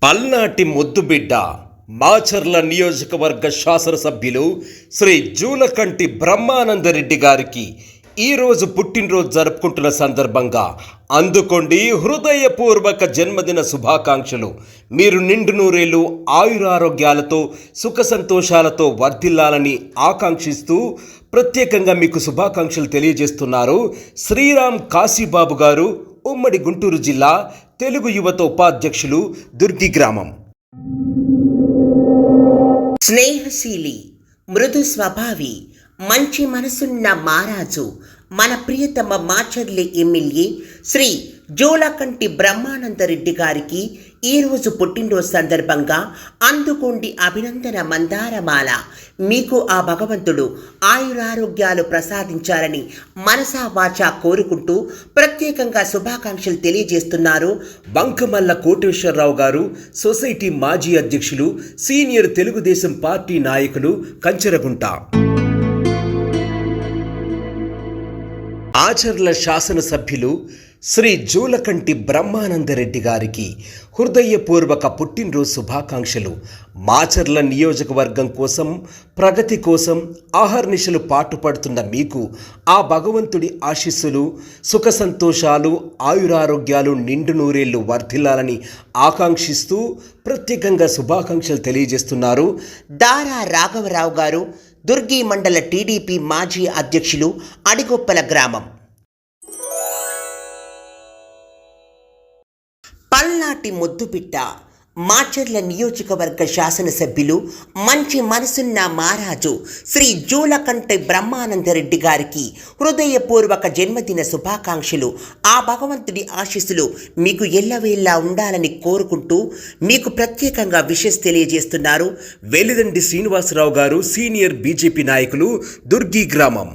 పల్నాటి ముద్దుబిడ్డ మాచర్ల నియోజకవర్గ శాసనసభ్యులు శ్రీ జూలకంటి బ్రహ్మానందరెడ్డి గారికి ఈరోజు పుట్టినరోజు జరుపుకుంటున్న సందర్భంగా అందుకోండి హృదయపూర్వక జన్మదిన శుభాకాంక్షలు. మీరు నిండు నూరేళ్లు ఆయురారోగ్యాలతో సుఖ సంతోషాలతో వర్ధిల్లాలని ఆకాంక్షిస్తూ ప్రత్యేకంగా మీకు శుభాకాంక్షలు తెలియజేస్తున్నారు శ్రీరామ్ కాశీబాబు గారు, ఉమ్మడి గుంటూరు జిల్లా తెలుగు యువత ఉపాధ్యక్షులు, దుర్గి గ్రామం. స్నేహశీలి, మృదు స్వభావి, మంచి మనసున్న మహారాజు మన ప్రియతమ మాచర్లి ఎమ్మెల్యే శ్రీ జూలకంటి బ్రహ్మానందరెడ్డి గారికి ఈరోజు పుట్టినరోజు సందర్భంగా అందుకోండి అభినందన మందారమాల. మీకు ఆ భగవంతుడు ఆయురారోగ్యాలు ప్రసాదించాలని మనసా వాచా కోరుకుంటూ ప్రత్యేకంగా శుభాకాంక్షలు తెలియజేస్తున్నారు బంకమల్ల కోటేశ్వరరావు గారు, సొసైటీ మాజీ అధ్యక్షులు, సీనియర్ తెలుగుదేశం పార్టీ నాయకులు, కంచెరగుంట. ఆచర్ల శాసనసభ్యులు శ్రీ జూలకంటి బ్రహ్మానందరెడ్డి గారికి హృదయపూర్వక పుట్టినరోజు శుభాకాంక్షలు. మాచర్ల నియోజకవర్గం కోసం, ప్రగతి కోసం ఆహర్నిశలు పాటుపడుతున్న మీకు ఆ భగవంతుడి ఆశీస్సులు, సుఖ సంతోషాలు, ఆయురారోగ్యాలు నిండు నూరేళ్లు వర్ధిల్లాలని ఆకాంక్షిస్తూ ప్రత్యేకంగా శుభాకాంక్షలు తెలియజేస్తున్నారు దారా రాఘవరావు గారు, దుర్గి మండల టీడీపీ మాజీ అధ్యక్షులు, అడిగొప్పల గ్రామం. పల్నాటి ముద్దుబిడ్డ మాచర్ల నియోజకవర్గ శాసనసభ్యులు, మంచి మనసున్న మహారాజు శ్రీ జూలకంటి బ్రహ్మానందరెడ్డి గారికి హృదయపూర్వక జన్మదిన శుభాకాంక్షలు. ఆ భగవంతుడి ఆశీస్సులు మీకు ఎల్లవేళలా ఉండాలని కోరుకుంటూ మీకు ప్రత్యేకంగా విషెస్ తెలియజేస్తున్నారు వెలిదండి శ్రీనివాసరావు గారు, సీనియర్ బీజేపీ నాయకులు, దుర్గి గ్రామం.